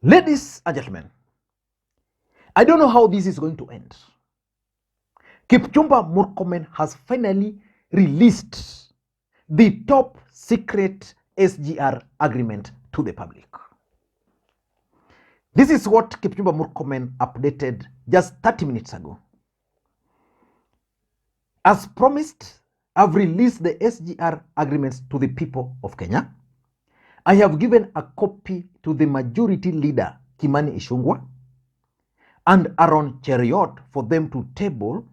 Ladies and gentlemen, I don't know how this is going to end. Kipchumba Murkomen has finally released the top secret SGR agreement to the public. This is what Kipchumba Murkomen updated just 30 minutes ago. As promised, I've released the SGR agreements to the people of Kenya. I have given a copy to the majority leader, Kimani Ichung'wah, and Aaron Cheruiyot for them to table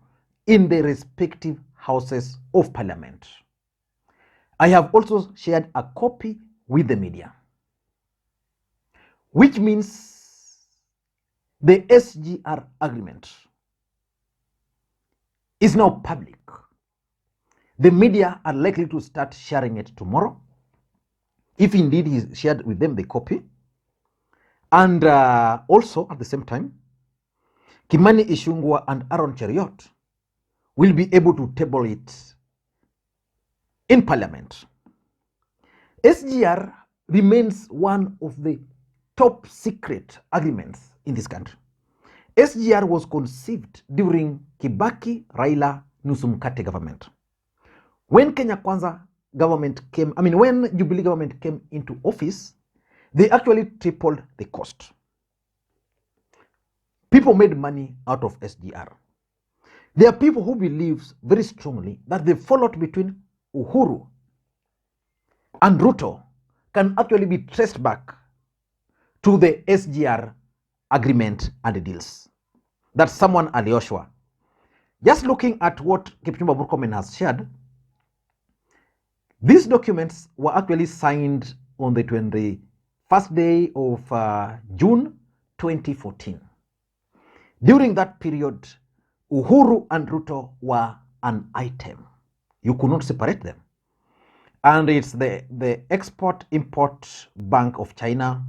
in the respective houses of parliament. I have also shared a copy with the media, which means the SGR agreement is now public. The media are likely to start sharing it tomorrow, if indeed he shared with them the copy. And also at the same time, Kimani Ichung'wah and Aaron Cheruiyot will be able to table it in parliament. SGR remains one of the top secret agreements in this country. SGR was conceived during Kibaki Raila nusu mkate government. When Kenya Kwanza government came, when Jubilee government came into office, they actually tripled the cost. People made money out of SGR. There are people who believe very strongly that the fallout between Uhuru and Ruto can actually be traced back to the SGR agreement and the deals that someone Alioshwa. Just looking at what Kipchumba Murkomen has shared, these documents were actually signed on the 21st day of June 2014. During that period, Uhuru and Ruto were an item. You could not separate them. And it's the Export-Import Bank of China,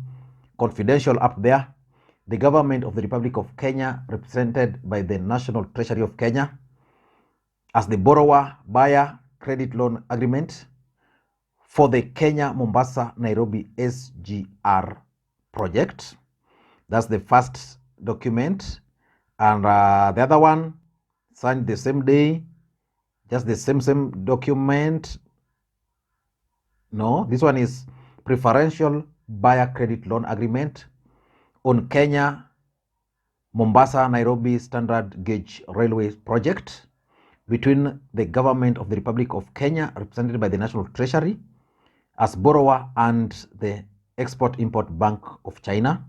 confidential up there, the government of the Republic of Kenya, represented by the National Treasury of Kenya, as the borrower-buyer credit loan agreement for the Kenya-Mombasa-Nairobi SGR project. That's the first document. And the other one, signed the same day, just the same document. No, this one is preferential buyer credit loan agreement on Kenya, Mombasa, Nairobi standard gauge railway project between the government of the Republic of Kenya, represented by the National Treasury, as borrower, and the Export-Import Bank of China.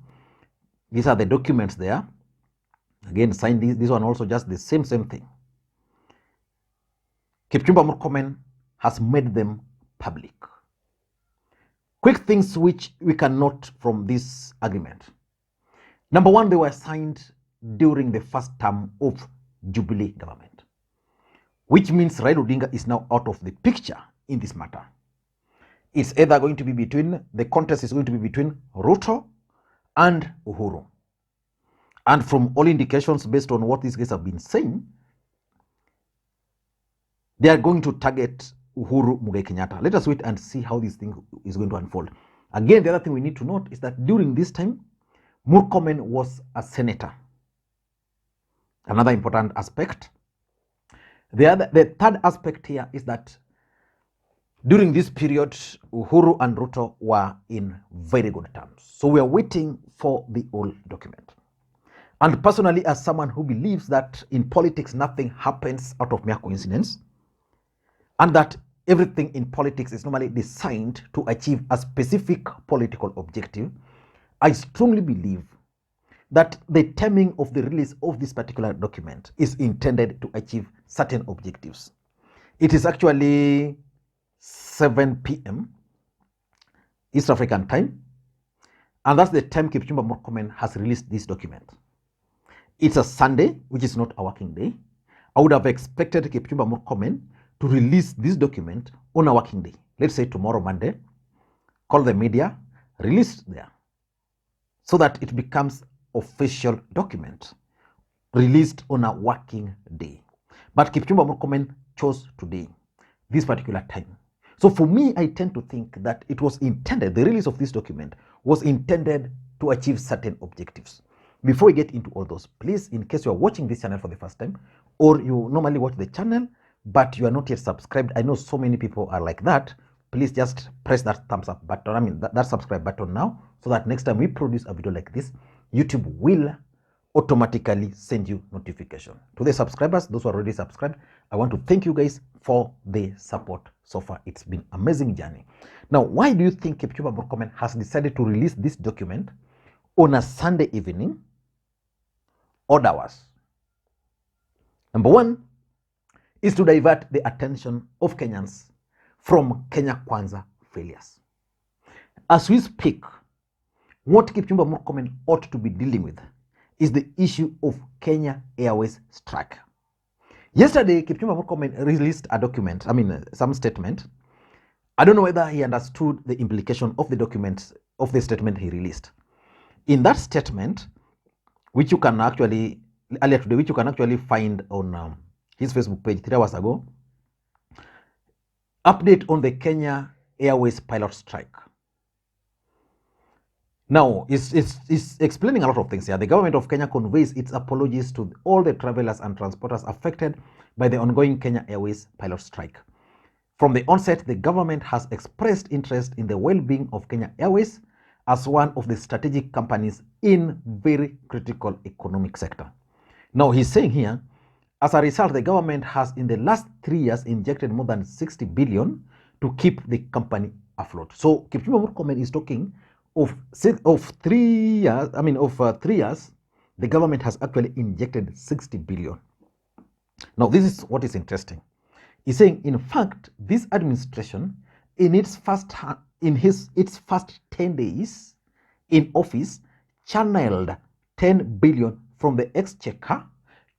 These are the documents there. Again, signed this one also just the same thing. Kipchumba Murkomen has made them public. Quick things which we can note from this agreement. Number one, they were signed during the first term of Jubilee government, which means Raila Odinga is now out of the picture in this matter. It's either going to be the contest is going to be between Ruto and Uhuru. And from all indications, based on what these guys have been saying, they are going to target Uhuru Kenyatta. Let us wait and see how this thing is going to unfold. Again, the other thing we need to note is that during this time, Murkomen was a senator. Another important aspect. The third aspect here is that during this period, Uhuru and Ruto were in very good terms. So we are waiting for the old document. And personally, as someone who believes that in politics nothing happens out of mere coincidence, and that everything in politics is normally designed to achieve a specific political objective, I strongly believe that the timing of the release of this particular document is intended to achieve certain objectives. It is actually 7 p.m. East African time, and that's the time Kipchumba Murkomen has released this document. It's a Sunday, which is not a working day. I would have expected Kipchumba Murkomen to release this document on a working day. Let's say tomorrow, Monday, call the media, release it there, so that it becomes official document released on a working day. But Kipchumba Murkomen chose today, this particular time. So for me, I tend to think that it was intended, the release of this document was intended to achieve certain objectives. Before we get into all those, please, in case you are watching this channel for the first time, or you normally watch the channel, but you are not yet subscribed, I know so many people are like that, please just press that thumbs up button, that subscribe button now, so that next time we produce a video like this, YouTube will automatically send you notification. To the subscribers, those who are already subscribed, I want to thank you guys for the support so far. It's been an amazing journey. Now, why do you think Kipchumba Murkomen has decided to release this document on a Sunday evening, odd hours? Number one is to divert the attention of Kenyans from Kenya Kwanza failures. As we speak, what Kipchumba Murkomen ought to be dealing with is the issue of Kenya Airways strike. Yesterday, Kipchumba Murkomen released a document, some statement. I don't know whether he understood the implication of the document, of the statement he released. In that statement, which you can actually, earlier today, which you can actually find on his Facebook page 3 hours ago, update on the Kenya Airways pilot strike. Now, it's explaining a lot of things here. The government of Kenya conveys its apologies to all the travelers and transporters affected by the ongoing Kenya Airways pilot strike. From the onset, the government has expressed interest in the well-being of Kenya Airways as one of the strategic companies in very critical economic sector. Now, he's saying here, as a result, the government has in the last 3 years injected more than 60 billion to keep the company afloat. So, Kipchumba Murkomen is talking of 3 years, 3 years, the government has actually injected 60 billion. Now, this is what is interesting. He's saying, in fact, this administration, in its first 10 days in office, channeled 10 billion from the exchequer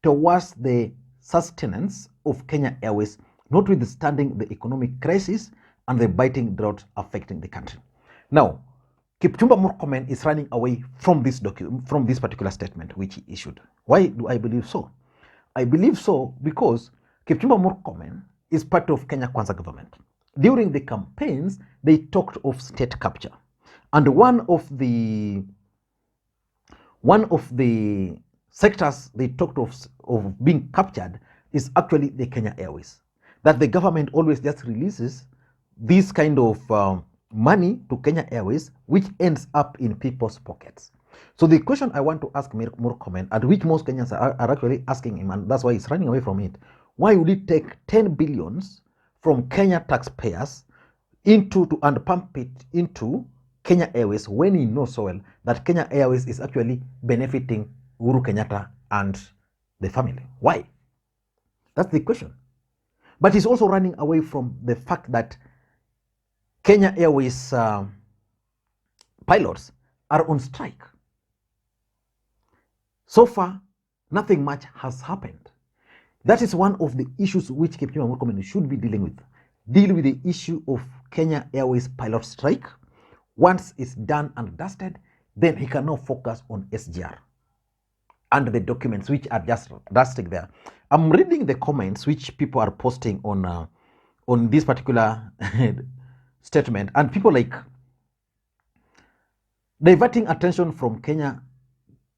towards the sustenance of Kenya Airways, notwithstanding the economic crisis and the biting drought affecting the country. Now, Kipchumba Murkomen is running away from this particular statement which he issued. Why do I believe so? I believe so because Kipchumba Murkomen is part of Kenya Kwanza government. During the campaigns, they talked of state capture, and one of the sectors they talked of being captured is actually the Kenya Airways. That the government always just releases this kind of money to Kenya Airways, which ends up in people's pockets. So the question I want to ask Murkomen, at which most Kenyans are actually asking him, and that's why he's running away from it, why would he take 10 billions from Kenya taxpayers and pump it into Kenya Airways when he knows so well that Kenya Airways is actually benefiting Uhuru Kenyatta and the family? Why? That's the question. But he's also running away from the fact that Kenya Airways pilots are on strike. So far, nothing much has happened. That is one of the issues which Kipchumba Murkomen should be dealing with. Deal with the issue of Kenya Airways pilot strike. Once it's done and dusted, then he can now focus on SGR and the documents which are just dusting there. I'm reading the comments which people are posting on this particular statement, and people like diverting attention from Kenya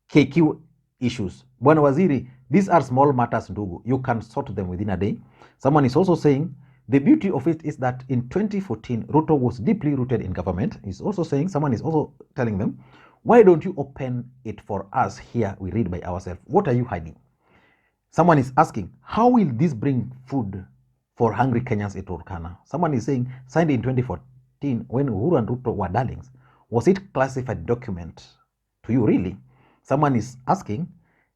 KQ issues. Bwana Waziri, these are small matters, ndugu. You can sort them within a day. Someone is also saying the beauty of it is that in 2014, Ruto was deeply rooted in government. He's also saying, someone is also telling them, why don't you open it for us here? We read by ourselves. What are you hiding? Someone is asking, how will this bring food for hungry Kenyans in Turkana? Someone is saying, signed in 2014 when Uhuru and Ruto were darlings. Was it classified document to you really? Someone is asking,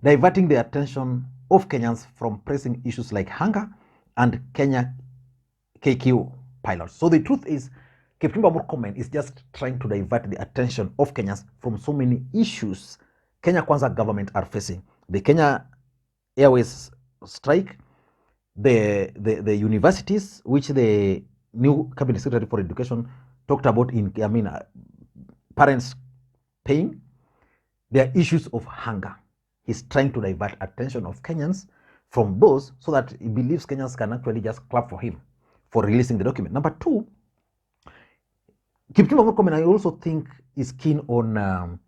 diverting the attention of Kenyans from pressing issues like hunger and Kenya KQ pilots. So the truth is, Kipchumba Murkomen is just trying to divert the attention of Kenyans from so many issues Kenya Kwanza government are facing. The Kenya Airways strike, the universities, which the new cabinet secretary for education talked about parents paying, there are issues of hunger. He's trying to divert attention of Kenyans from those so that he believes Kenyans can actually just clap for him for releasing the document. Number two, Kipchumba Murkomen, I also think, is keen on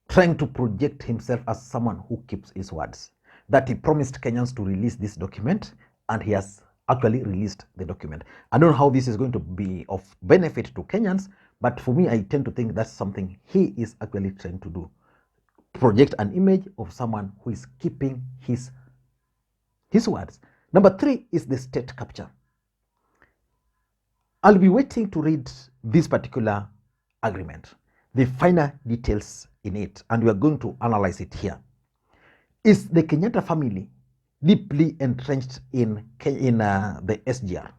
trying to project himself as someone who keeps his words, that he promised Kenyans to release this document, and he has actually released the document. I don't know how this is going to be of benefit to Kenyans, but for me, I tend to think that's something he is actually trying to do. Project an image of someone who is keeping his words. Number 3 is the state capture. I'll be waiting to read this particular agreement, the finer details in it, and we are going to analyze it here. Is the Kenyatta family deeply entrenched in the SGR?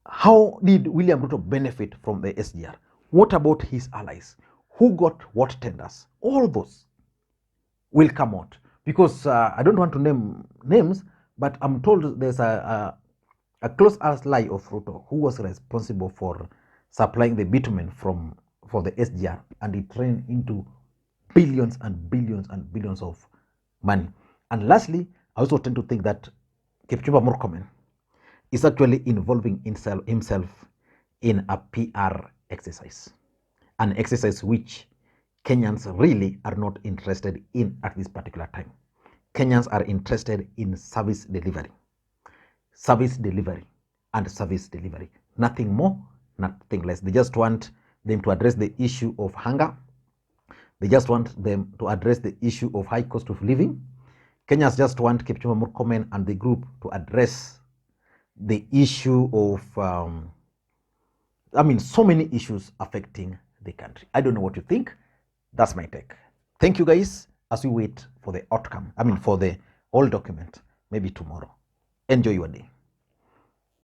How did William Ruto benefit from the SGR? What about his allies? Who got what tenders? All those will come out, because I don't want to name names, but I'm told there's a close ally of Ruto who was responsible for supplying the bitumen for the SGR, and it ran into billions and billions and billions of money. And lastly, I also tend to think that Kipchumba Murkomen is actually involving himself in a PR exercise, an exercise which Kenyans really are not interested in at this particular time. Kenyans are interested in service delivery, and service delivery. Nothing more, nothing less. They just want them to address the issue of hunger. They just want them to address the issue of high cost of living. Kenyans just want Kipchumba Murkomen and the group to address the issue of, so many issues affecting the country. I don't know what you think. That's my take. Thank you, guys, as we wait for the outcome, for the whole document, maybe tomorrow. Enjoy your day.